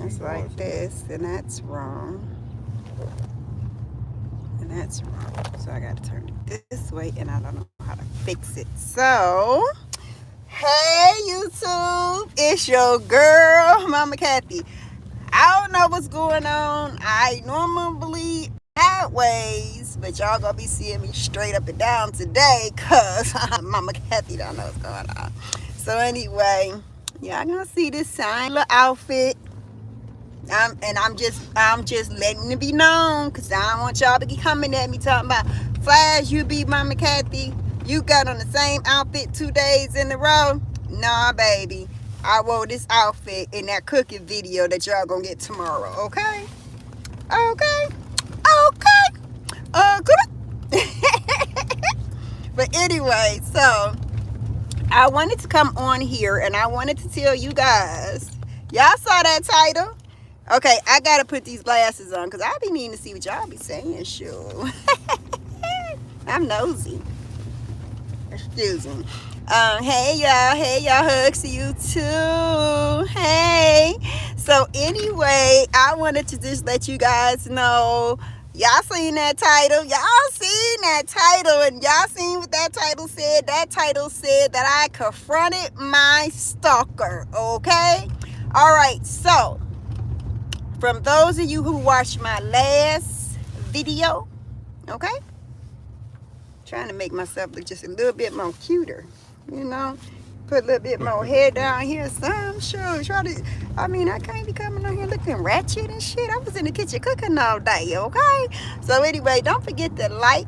That's like this, and that's wrong. And that's wrong. So I got to turn it this way, and I don't know how to fix it. So, hey YouTube, it's your girl, Mama Kathy. I don't know what's going on. I normally sideways, but y'all gonna be seeing me straight up and down today, cause Mama Kathy don't know what's going on. So anyway, y'all gonna see this same little outfit. I'm just letting it be known, cause I don't want y'all to be coming at me talking about Flash, you be Mama Kathy. You got on the same outfit 2 days in a row. Nah, baby. I wore this outfit in that cooking video that y'all gonna get tomorrow. Okay? Okay? Okay? Good. But anyway, so I wanted to come on here and I wanted to tell you guys. Y'all saw that title? Okay, I gotta put these glasses on because I be needing to see what y'all be saying. Sure. I'm nosy. Excuse me. Hey y'all, hugs to you too. Hey. So anyway, I wanted to just let you guys know. Y'all seen that title? Y'all seen that title, and y'all seen what that title said? That title said that I confronted my stalker. Okay. All right. So, from those of you who watched my last video, okay, trying to make myself look just a little bit more cuter, you know, put a little bit more hair down here, some sure, I can't be coming on here looking ratchet and shit. I was in the kitchen cooking all day, okay? So anyway, don't forget to like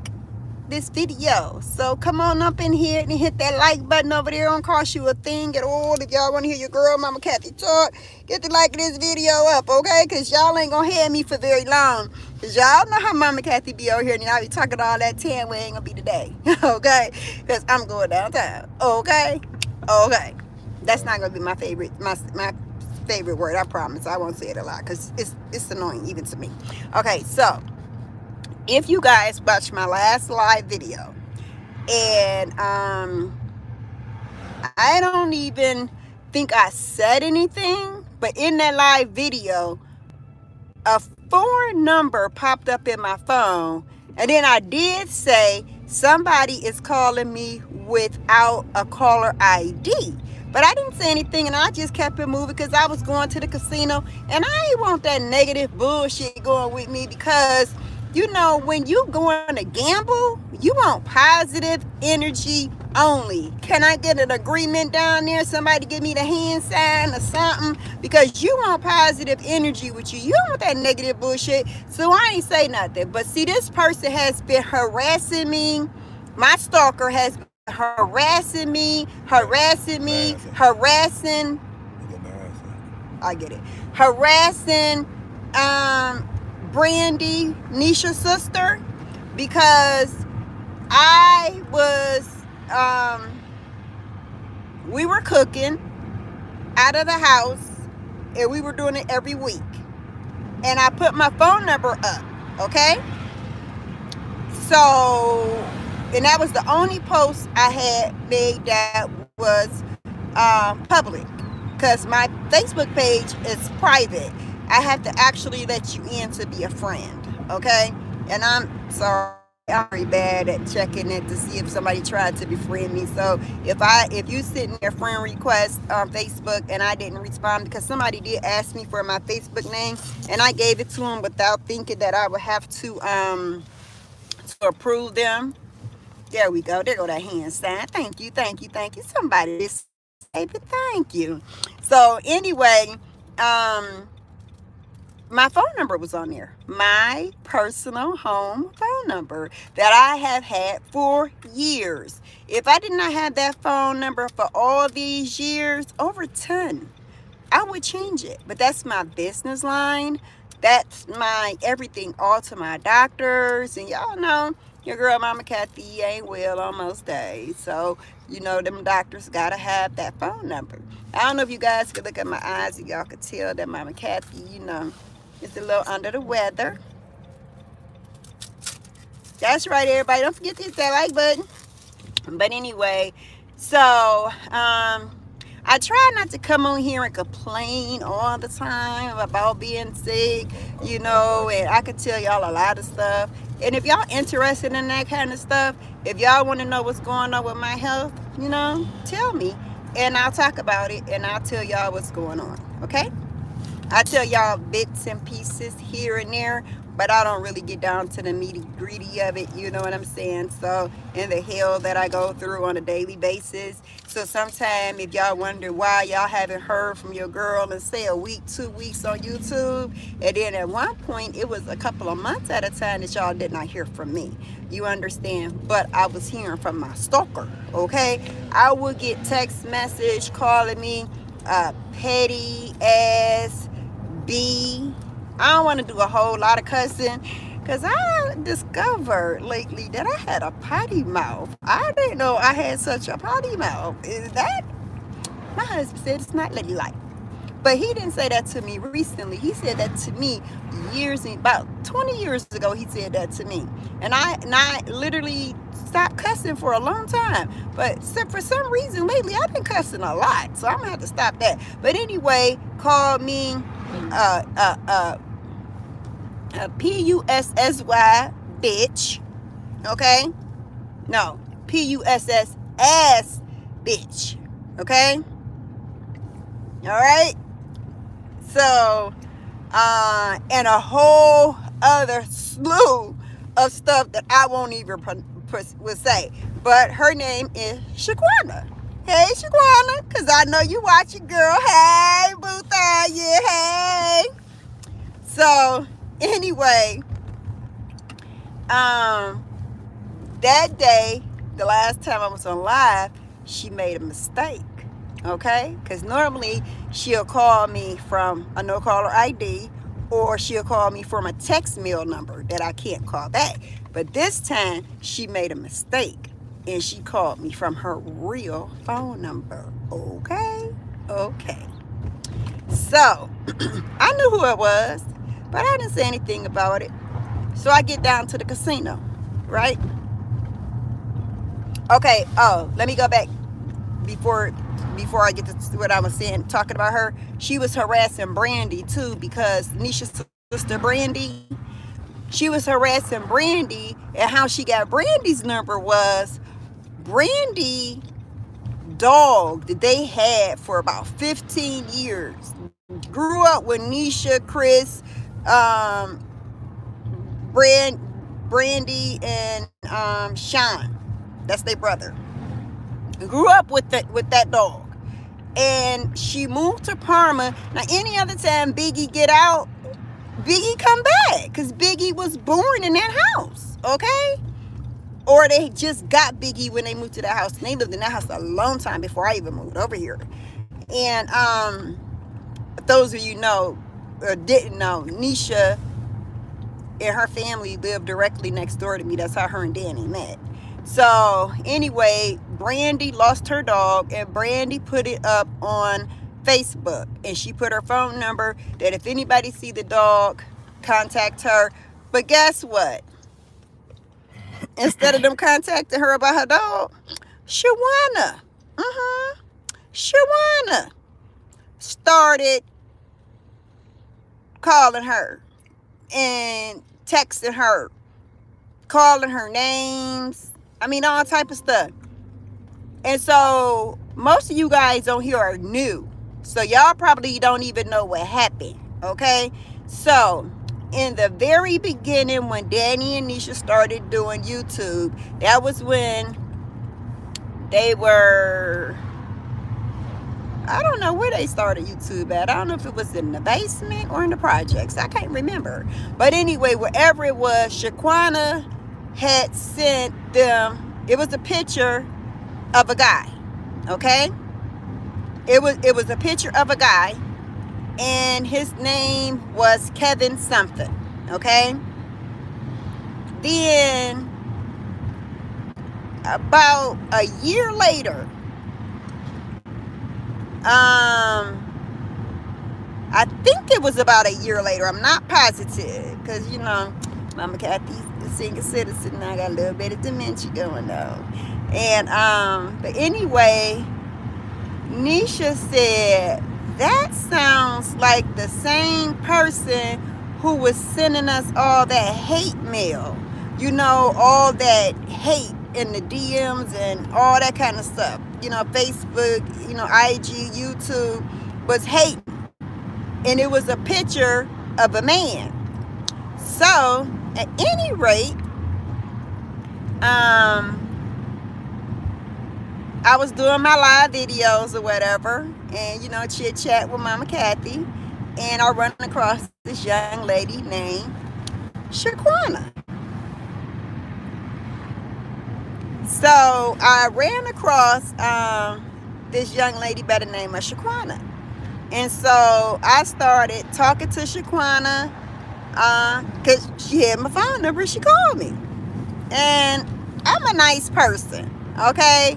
this video. So come on up in here and hit that like button over there. Don't cost you a thing at all. If y'all want to hear your girl Mama Kathy talk, get the like of this video up, okay? Because y'all ain't gonna hear me for very long. Because y'all know how Mama Kathy be over here and I be talking all that 10 way ain't gonna be today. Okay? Because I'm going downtown. Okay? Okay. That's not gonna be my favorite my favorite word, I promise. I won't say it a lot because it's annoying even to me. Okay, so if you guys watched my last live video, and I don't even think I said anything, but in that live video a foreign number popped up in my phone, and then I did say somebody is calling me without a caller ID. But I didn't say anything, and I just kept it moving because I was going to the casino, and I ain't want that negative bullshit going with me because, you know, when you going to gamble, you want positive energy only. Can I get an agreement down there? Somebody give me the hand sign or something, because you want positive energy with you. You don't want that negative bullshit. So I ain't say nothing. But see, this person has been harassing me. My stalker has been harassing. I get it. Harassing Brandy, Nisha's sister, because I was we were cooking out of the house, and we were doing it every week, and I put my phone number up, okay? So, and that was the only post I had made that was public, because my Facebook page is private. I have to actually let you in to be a friend, okay? And I'm sorry, I'm very bad at checking it to see if somebody tried to befriend me. So if you sent me a friend request on Facebook and I didn't respond, because somebody did ask me for my Facebook name, and I gave it to them without thinking that I would have to approve them. There we go. There go that hand sign. Thank you. Somebody this baby. Thank you. So anyway, my phone number was on there. My personal home phone number that I have had for years. If I did not have that phone number for all these years, over 10, I would change it. But that's my business line. That's my everything, all to my doctors. And y'all know your girl Mama Kathy ain't well on most days. So, you know, them doctors gotta have that phone number. I don't know if you guys could look at my eyes and y'all could tell that Mama Kathy, you know, is a little under the weather. That's right, everybody. Don't forget to hit that like button. But anyway, so I try not to come on here and complain all the time about being sick, and I could tell y'all a lot of stuff. And if y'all interested in that kind of stuff, if y'all want to know what's going on with my health, tell me. And I'll talk about it and I'll tell y'all what's going on. Okay? I tell y'all bits and pieces here and there, but I don't really get down to the nitty gritty of it. You know what I'm saying? So, in the hell that I go through on a daily basis. So, sometime if y'all wonder why y'all haven't heard from your girl in say a week, 2 weeks on YouTube, and then at one point it was a couple of months at a time that y'all did not hear from me. You understand? But I was hearing from my stalker. Okay, I would get text message calling me petty ass B. I don't want to do a whole lot of cussing because I discovered lately that I had a potty mouth. I didn't know I had such a potty mouth. Is that? My husband said it's not ladylike. But he didn't say that to me recently. He said that to me about 20 years ago. He said that to me. And I literally stopped cussing for a long time. But for some reason lately, I've been cussing a lot. So I'm going to have to stop that. But anyway, call me P-U-S-S-Y bitch. Okay? No. P-U-S-S ass bitch. Okay? All right? So, and a whole other slew of stuff that I won't even would say. But her name is Shaquana. Hey, Shaquana, because I know you watching, girl. Hey, Bootha, yeah, hey. So, anyway, that day, the last time I was on live, she made a mistake. Okay, because normally she'll call me from a no caller ID or she'll call me from a text mail number that I can't call back. But this time she made a mistake and she called me from her real phone number. Okay. So I knew who it was, but I didn't say anything about it. So I get down to the casino, right? Okay. Oh, let me go back before I get to what I was saying, talking about her. She was harassing Brandy too, because Nisha's sister Brandy, she was harassing Brandy, and how she got Brandy's number was Brandy dog that they had for about 15 years. Grew up with Nisha, Chris, Brandy, and Sean. That's their brother. Grew up with that dog. And she moved to Parma. Now, any other time Biggie get out, Biggie come back. Because Biggie was born in that house. Okay? Or they just got Biggie when they moved to that house. And they lived in that house a long time before I even moved over here. And those of you know or didn't know, Nisha and her family lived directly next door to me. That's how her and Danny met. So anyway, Brandy lost her dog, and Brandy put it up on Facebook, and she put her phone number that if anybody see the dog, contact her. But guess what? Instead of them contacting her about her dog, Shawana started calling her and texting her, calling her names. I mean, all type of stuff. And so most of you guys on here are new. So y'all probably don't even know what happened. Okay? So in the very beginning, when Danny and Nisha started doing YouTube, that was when they were, I don't know where they started YouTube at. I don't know if it was in the basement or in the projects. I can't remember. But anyway, wherever it was, Shaquana had sent them, it was a picture of a guy. Okay? It was a picture of a guy, and his name was Kevin something. Okay? Then about a year later, I think it was about a year later. I'm not positive because, Mama Kathy's a senior citizen and I got a little bit of dementia going on. And, but anyway, Nisha said, that sounds like the same person who was sending us all that hate mail. You know, all that hate in the DMs and all that kind of stuff. You know, Facebook, you know, IG, YouTube was hating. And it was a picture of a man. So, at any rate, I was doing my live videos or whatever, and, you know, chit chat with Mama Kathy, and I run across this young lady named Shaquana. So I ran across this young lady by the name of Shaquana. And so I started talking to Shaquana because she had my phone number. She called me. And I'm a nice person, okay?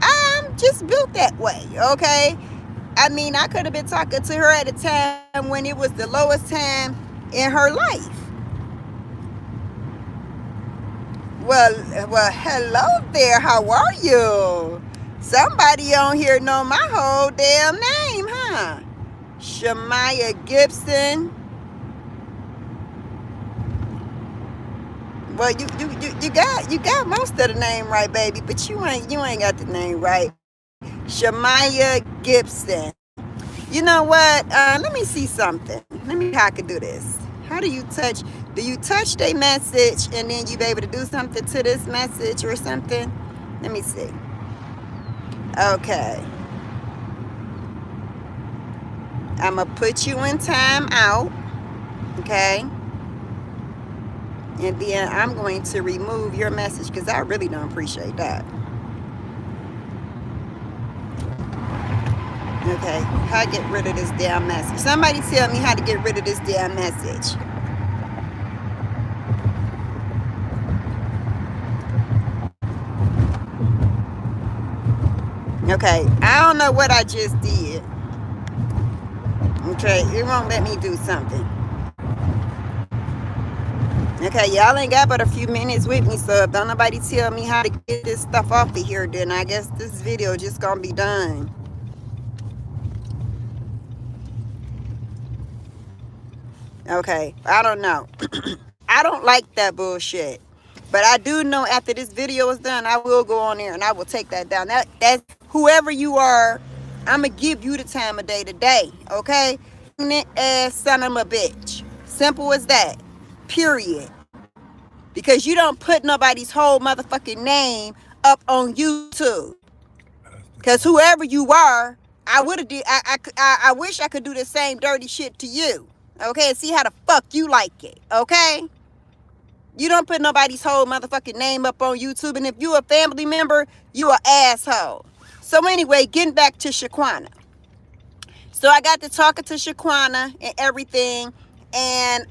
I'm just built that way, okay? I mean, I could have been talking to her at a time when it was the lowest time in her life. Well, hello there. How are you? Somebody on here know my whole damn name, huh? Shamaya Gibson. Well, you got most of the name right, baby, but you ain't got the name right. Shamaya Gibson. You know what? Let me see something. Let me see how I could do this. How do you touch? Do you touch their message and then you be able to do something to this message or something? Let me see. Okay. I'm going to put you in time out. Okay. And then I'm going to remove your message because I really don't appreciate that. Okay. How to get rid of this damn message? Somebody tell me how to get rid of this damn message. Okay, I don't know what I just did. Okay, it won't let me do something. Okay, y'all ain't got but a few minutes with me, so if don't nobody tell me how to get this stuff off of here, then I guess this video just gonna be done. Okay, I don't know. I don't like that bullshit. But I do know after this video is done, I will go on there and I will take that down. That's whoever you are, I'm going to give you the time of day today, okay? Ass son of a bitch. Simple as that. Period. Because you don't put nobody's whole motherfucking name up on YouTube. Because whoever you are, I would have did. I wish I could do the same dirty shit to you. Okay, and see how the fuck you like it. Okay. You don't put nobody's whole motherfucking name up on YouTube. And if you a family member, you an asshole. So anyway, getting back to Shaquana. So I got to talking to Shaquana and everything. And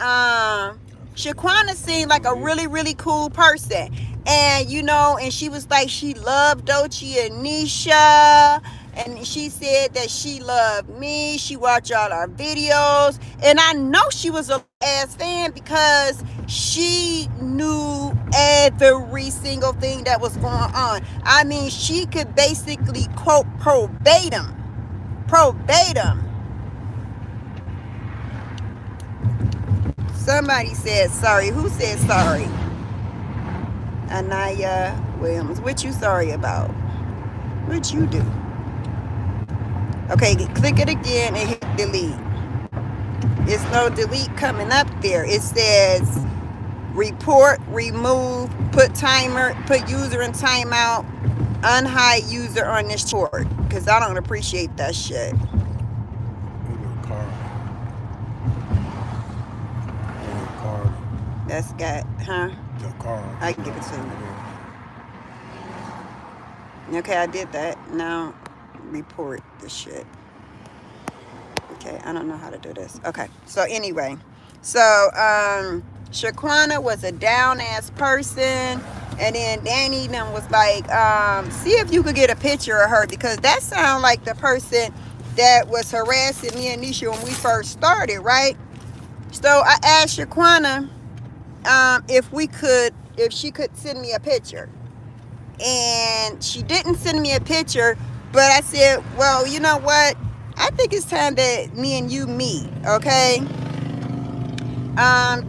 Shaquana seemed like a really, really cool person. And, you know, and she was like, she loved Doechii and Nisha. And she said that she loved me. She watched all our videos. And I know she was a ass fan because she knew every single thing that was going on. I mean, she could basically quote verbatim. Somebody said sorry. Who said sorry? Anaya Williams. What you sorry about? What you do? Okay, click it again and hit delete. It's no delete coming up there. It says report, remove, put timer, put user in timeout, unhide user on this report. Because I don't appreciate that shit. That's got, huh? I can give it to you. Okay, I did that. Now report this shit. Okay, I don't know how to do this. Okay, so anyway, so Shaquana was a down ass person, and then Danny then was like, see if you could get a picture of her, because that sounded like the person that was harassing me and Nisha when we first started, right? So I asked Shaquana if she could send me a picture, and she didn't send me a picture, But I said, well, you know what? I think it's time that me and you meet, okay? I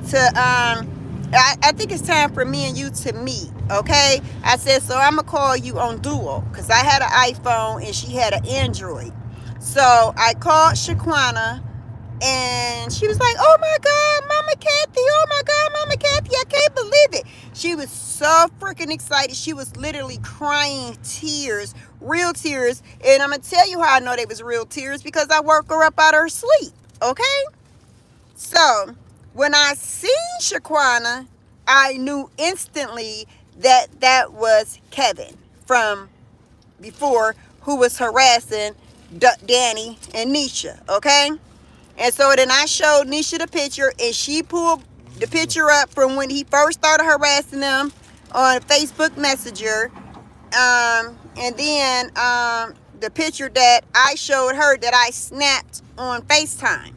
think it's time for me and you to meet, okay? I said, so I'm gonna call you on Duo, because I had an iPhone and she had an Android. So I called Shaquana, and she was like, oh my God, Mama Kathy, oh my God, Mama Kathy, I can't believe it. She was so freaking excited. She was literally crying tears, real tears. And I'm going to tell you how I know they was real tears, because I woke her up out of her sleep, okay? So when I seen Shaquana, I knew instantly that that was Kevin from before, who was harassing Danny and Nisha, okay? And so then I showed Nisha the picture, and she pulled the picture up from when he first started harassing them on Facebook Messenger. And then the picture that I showed her that I snapped on FaceTime.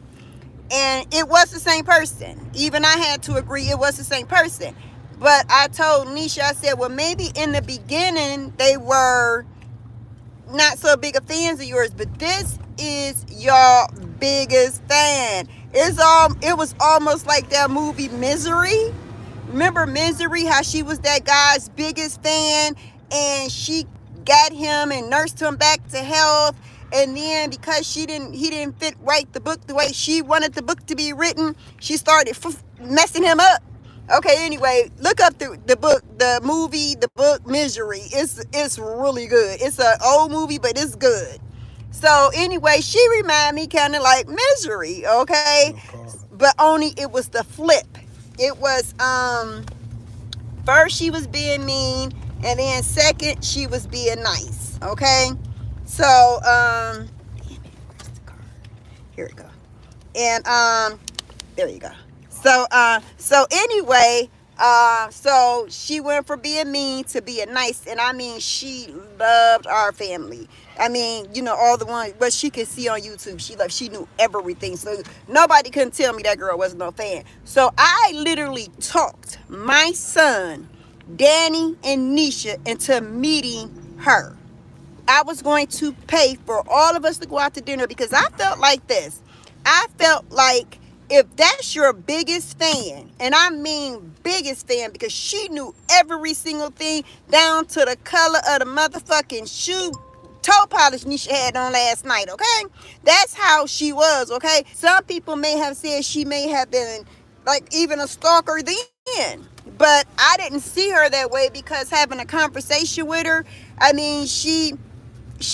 And it was the same person. Even I had to agree it was the same person. But I told Nisha, I said, well, maybe in the beginning they were not so big of fans of yours, but this is your biggest fan. It was almost like that movie Misery. Remember Misery, how she was that guy's biggest fan, and she got him and nursed him back to health, and then because he didn't fit write the book the way she wanted the book to be written, she started messing him up. Okay, anyway, look up the book, the movie, the book Misery. It's really good. It's an old movie, but it's good. So anyway, she reminded me kind of like Misery, okay? But only it was the flip. It was first she was being mean, and then second she was being nice, okay? So damn it, where's the card? Here we go. And there you go. So anyway, so she went from being mean to being nice, and I mean, she loved our family. I mean, you know, all the ones, what she could see on YouTube, she knew everything. So nobody couldn't tell me that girl wasn't no fan. So I literally talked my son, Danny and Nisha, into meeting her. I was going to pay for all of us to go out to dinner, because I felt like this. I felt like if that's your biggest fan, and I mean biggest fan, because she knew every single thing down to the color of the motherfucking shoe toe polish Nisha had on last night, okay? That's how she was, okay? Some people may have said she may have been like even a stalker then, but I didn't see her that way, because having a conversation with her, I mean, she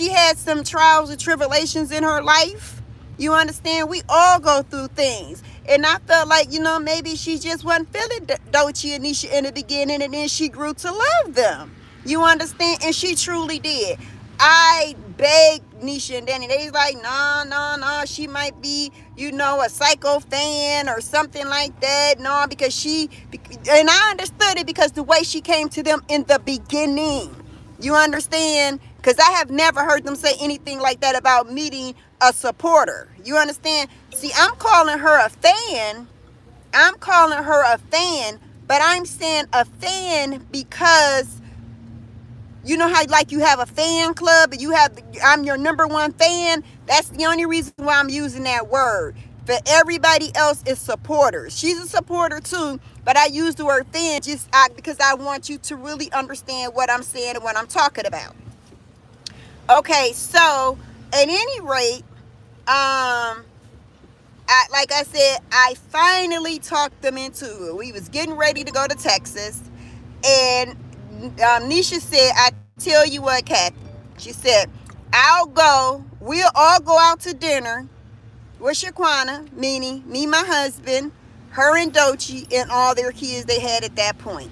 had some trials and tribulations in her life. You understand? We all go through things. And I felt like, you know, maybe she just wasn't feeling Doechii and Nisha in the beginning, and then she grew to love them. You understand? And she truly did. I begged Nisha and Danny. They was like, no, she might be, you know, a psycho fan or something like that. No, because and I understood it because the way she came to them in the beginning. You understand? Because I have never heard them say anything like that about meeting a supporter. You understand? See, I'm calling her a fan. But I'm saying a fan because you know how like you have a fan club and I'm your number one fan. That's the only reason why I'm using that word. For everybody else is supporters. She's a supporter too, but I use the word fan because I want you to really understand what I'm saying and what I'm talking about. Okay, so at any rate, like I said, I finally talked them into it. We was getting ready to go to Texas, and Nisha said, I tell you what, Kathy. She said, we'll all go out to dinner with Shaquana, meaning me, my husband, her and Doechii, and all their kids they had at that point.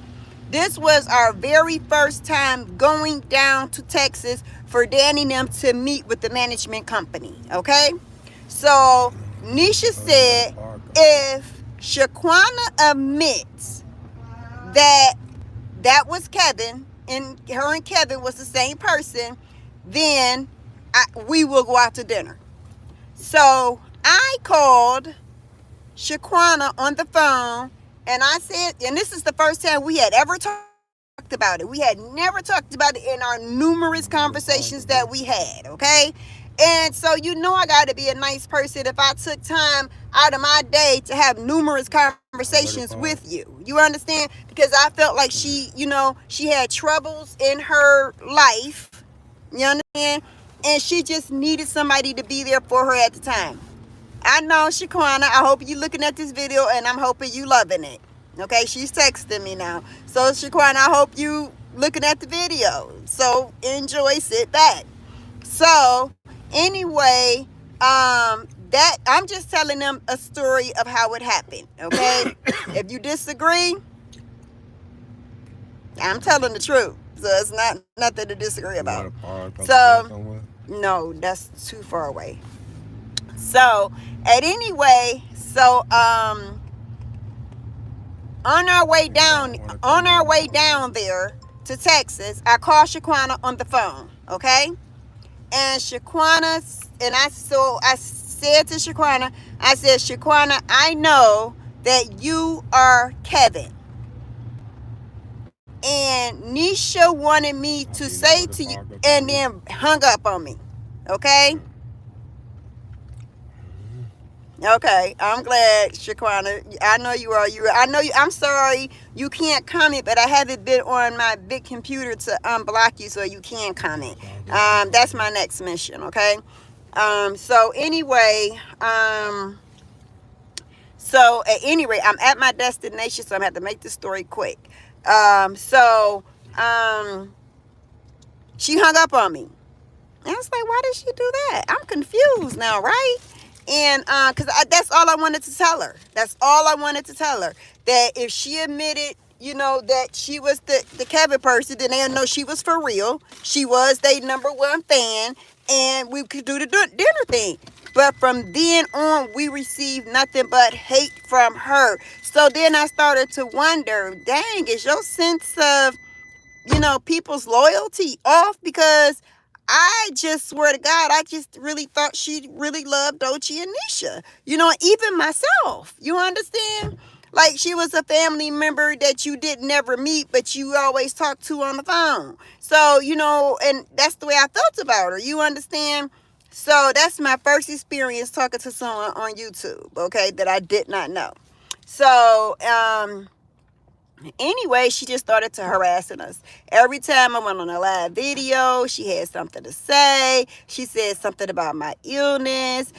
This was our very first time going down to Texas for Danny and them to meet with the management company, okay? So Nisha said, if Shaquana admits that was Kevin, and her and Kevin was the same person, then we will go out to dinner. So I called Shaquana on the phone, and I said, and this is the first time we had ever talked talked about it. We had never talked about it in our numerous conversations that we had, okay? And so you know I got to be a nice person if I took time out of my day to have numerous conversations with you. You understand? Because I felt like she had troubles in her life. You understand? And she just needed somebody to be there for her at the time. I know, Shaquana, I hope you looking at this video and I'm hoping you loving it. Okay, she's texting me now. So, Shaquana, I hope you looking at the video. So, enjoy, sit back. So, anyway, that I'm just telling them a story of how it happened. Okay, if you disagree, I'm telling the truth. So it's not nothing to disagree about. So, no, that's too far away. So, on our way down there to Texas, I called Shaquana on the phone, okay? And Shaquana, I said to Shaquana, Shaquana, I know that you are Kevin. And Nisha wanted me to say to you, and then hung up on me, okay? Okay, I'm glad, Shaquana. I know you are. I know you. I'm sorry you can't comment, but I haven't been on my big computer to unblock you so you can comment. That's my next mission. Okay. So anyway, so at any rate, I'm at my destination, so I'm gonna have to make this story quick. She hung up on me. And I was like, why did she do that? I'm confused now, right? And because that's all I wanted to tell her. That's all I wanted to tell her. That if she admitted, that she was the Kevin person, then they'll know she was for real. She was their number one fan, and we could do the dinner thing. But from then on, we received nothing but hate from her. So then I started to wonder, dang, is your sense of, people's loyalty off? Because I just swear to God, I just really thought she really loved Doechii and Nisha. Even myself. You understand? Like she was a family member that you didn't never meet, but you always talked to on the phone. So, and that's the way I felt about her. You understand? So that's my first experience talking to someone on YouTube, okay, that I did not know. So, anyway, she just started to harassing us. Every time I went on a live video, she had something to say. She said something about my illness.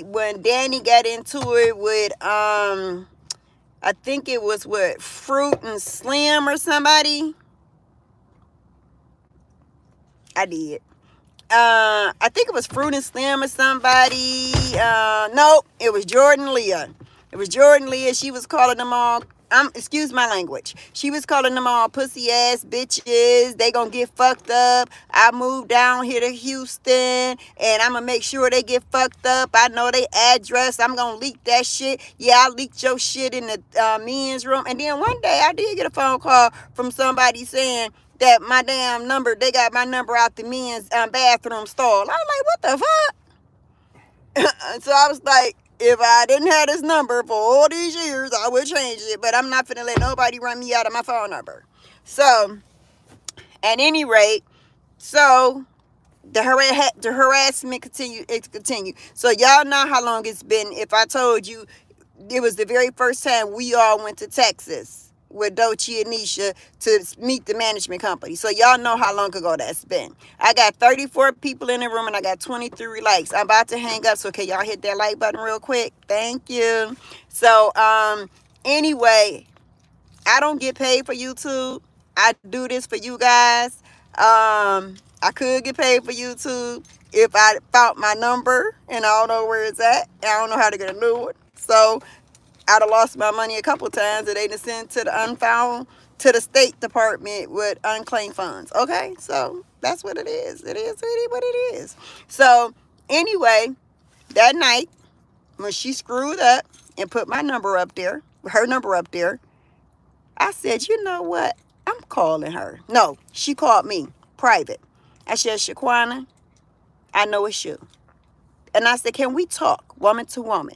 When Danny got into it with, I think it was what, Fruit and Slim or somebody. I did. I think it was Fruit and Slim or somebody. No, it was Jordan Leah. It was Jordan Leah. She was calling them all, excuse my language. She was calling them all pussy ass bitches. They gonna get fucked up. I moved down here to Houston and I'm gonna make sure they get fucked up. I know they address. I'm gonna leak that shit. Yeah, I leaked your shit in the men's room. And then one day I did get a phone call from somebody saying that my damn number, they got my number out the men's bathroom stall. I was like, what the fuck? So I was like, if I didn't have this number for all these years, I would change it. But I'm not finna let nobody run me out of my phone number. So, at any rate, so the harassment continued. So y'all know how long it's been. If I told you, it was the very first time we all went to Texas with Doechii and Nisha to meet the management company. So y'all know how long ago that's been. I got 34 people in the room and I got 23 likes. I'm about to hang up, so can y'all hit that like button real quick? Thank you. So anyway, I don't get paid for YouTube. I do this for you guys. I could get paid for YouTube if I found my number and I don't know where it's at. I don't know how to get a new one. So I'd have lost my money a couple times that they done sent to the unfound, to the State Department with unclaimed funds. Okay, so that's what it is. It is really what it is. So anyway, that night when she screwed up and put my number up there, her number up there, I said, you know what? I'm calling her. No, she called me private. I said, Shaquana, I know it's you. And I said, can we talk woman to woman?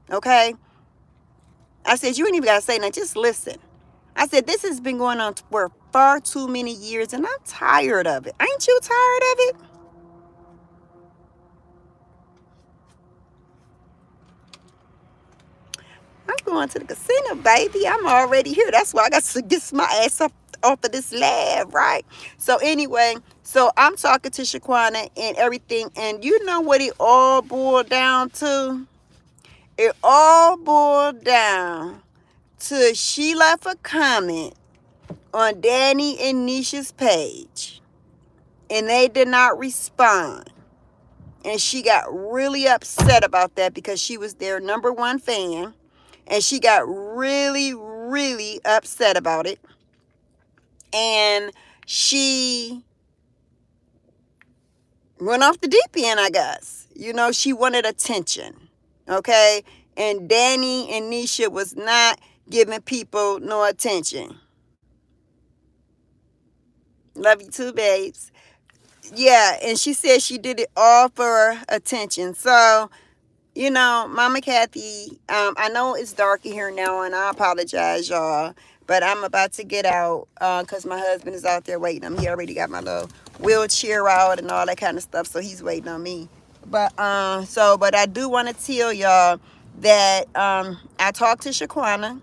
Okay? I said, you ain't even got to say nothing. Just listen. I said, this has been going on for far too many years, and I'm tired of it. Ain't you tired of it? I'm going to the casino, baby. I'm already here. That's why I got to get my ass up off of this lab, right? So anyway, so I'm talking to Shaquana and everything, and you know what it all boiled down to? It all boiled down to she left a comment on Danny and Nisha's page, and they did not respond. And she got really upset about that because she was their number one fan. And she got really, really upset about it. And she went off the deep end, I guess. You know, she wanted attention. Okay? And Danny and Nisha was not giving people no attention. Love you too, babes. Yeah, and she said she did it all for attention. So, you know, Mama Kathy, I know it's dark in here now, and I apologize, y'all. But I'm about to get out because my husband is out there waiting on me. He already got my little wheelchair out and all that kind of stuff, so he's waiting on me. But but I do want to tell y'all that I talked to Shaquana,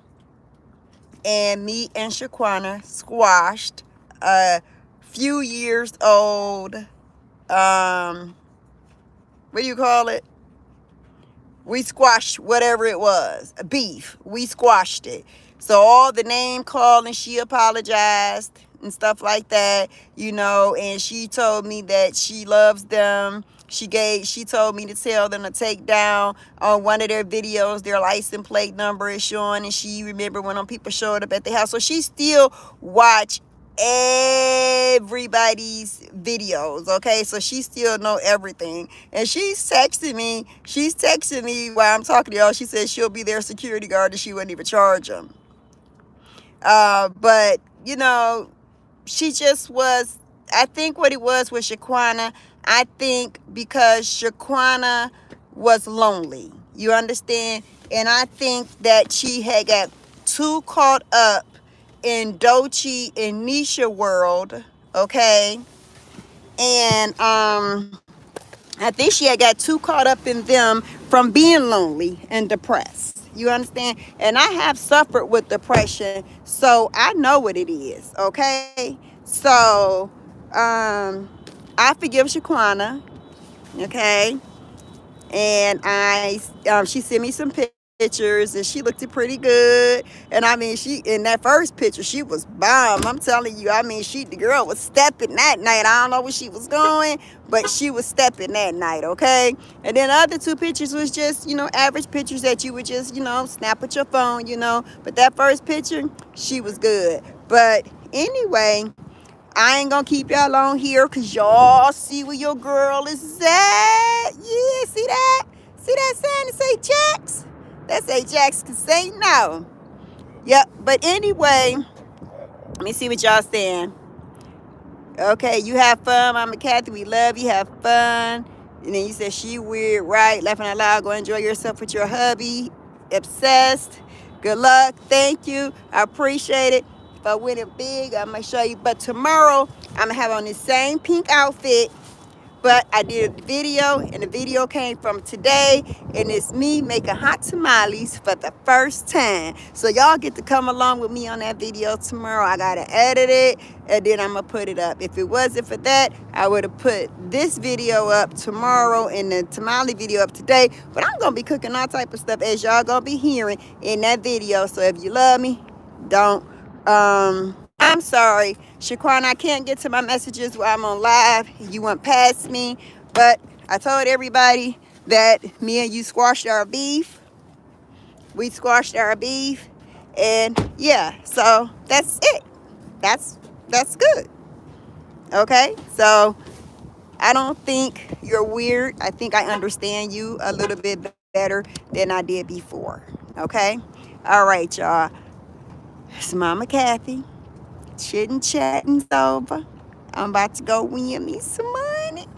and me and Shaquana squashed a few years old. What do you call it? We squashed whatever it was, beef. We squashed it. So all the name calling, she apologized and stuff like that, you know, and she told me that she loves them. She told me to tell them to take down on one of their videos, their license plate number is showing, and she remember when people showed up at the house. So she still watch everybody's videos, okay? So she still know everything, and she's texting me while I'm talking to y'all. She said she'll be their security guard and she wouldn't even charge them. But you know, she just was, I think what it was with Shaquana, I think because Shaquana was lonely, you understand? And I think that she had got too caught up in Doechii and Nisha world, okay? And I think she had got too caught up in them from being lonely and depressed. You understand? And I have suffered with depression, so I know what it is, okay? So, I forgive Shaquana, okay? And she sent me some pictures, and she looked pretty good. And I mean, she in that first picture, she was bomb. I'm telling you, I mean, the girl was stepping that night. I don't know where she was going, but she was stepping that night, okay? And then the other two pictures was just, you know, average pictures that you would just, you know, snap with your phone, you know. But that first picture, she was good. But anyway, I ain't gonna keep y'all on here because y'all see where your girl is at. Yeah, see that? See that sign that say Jax? That say Jax can say no. Yep, but anyway, let me see what y'all saying. Okay, you have fun, Mama Kathy. We love you. Have fun. And then you said she weird, right? Laughing out loud. Go enjoy yourself with your hubby. Obsessed. Good luck. Thank you. I appreciate it. If I win it big, I'm going to show you. But tomorrow, I'm going to have on this same pink outfit. But I did a video, and the video came from today, and it's me making hot tamales for the first time. So y'all get to come along with me on that video tomorrow. I gotta edit it, and then I'm gonna put it up. If it wasn't for that, I would have put this video up tomorrow and the tamale video up today. But I'm gonna be cooking all type of stuff, as y'all gonna be hearing in that video. So if you love me, don't I'm sorry, Shaquan, I can't get to my messages while I'm on live. You went past me, but I told everybody that me and you squashed our beef. We squashed our beef, and yeah, so that's it. That's good. Okay, so I don't think you're weird. I think I understand you a little bit better than I did before. Okay, all right, y'all. It's Mama Kathy. Chitting chatting's over. I'm about to go win me some money.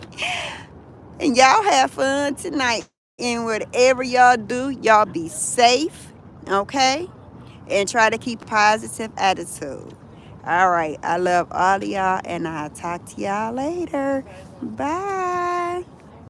And y'all have fun tonight. And whatever y'all do, y'all be safe. Okay? and try to keep positive attitude. All right. I love all of y'all, and I'll talk to y'all later. Bye.